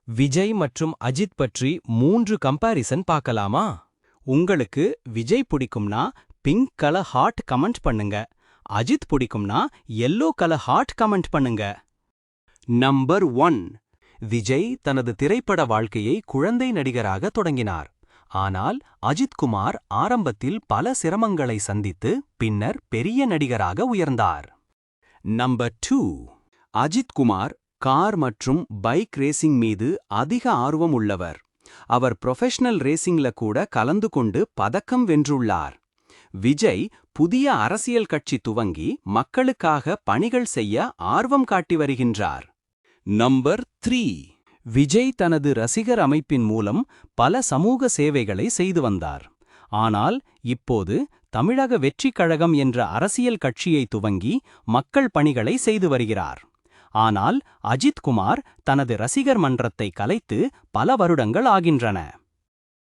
விஜய் மற்றும் அஜித் பற்றி 3 கம்பேரிசன் பார்க்கலாமா? உங்களுக்கு விஜய் பிடிக்கும்னா பிங்க் கலர் ஹார்ட் கமெண்ட் பண்ணுங்க. அஜித் பிடிக்கும்னா yellow கலர் ஹார்ட் கமெண்ட் பண்ணுங்க. நம்பர் 1. விஜய் தனது திரைப்பட வாழ்க்கையை குழந்தை நடிகராக தொடங்கினார். ஆனால் அஜித் குமார் ஆரம்பத்தில் பல சிரமங்களை சந்தித்து பின்னர் பெரிய நடிகராக உயர்ந்தார். நம்பர் 2. அஜித் குமார் கார் மற்றும் பைக் ரேசிங் மீது அதிக ஆர்வம் உள்ளவர். அவர் ப்ரொஃபஷனல் ரேசிங்ல கூட கலந்து கொண்டு பதக்கம் வென்றுள்ளார். விஜய் புதிய அரசியல் கட்சி துவங்கி மக்களுக்காக பணிகள் செய்ய ஆர்வம் காட்டி வருகின்றார். நம்பர் 3. விஜய் தனது ரசிகர் அமைப்பின் மூலம் பல சமூக சேவைகளை செய்து வந்தார். ஆனால் இப்போது தமிழக வெற்றிக் கழகம் என்ற அரசியல் கட்சியை துவங்கி மக்கள் பணிகளை செய்து வருகிறார். ஆனால் அஜித் குமார் தனது ரசிகர் மன்றத்தை கலைத்து பல வருடங்கள் ஆகின்றன.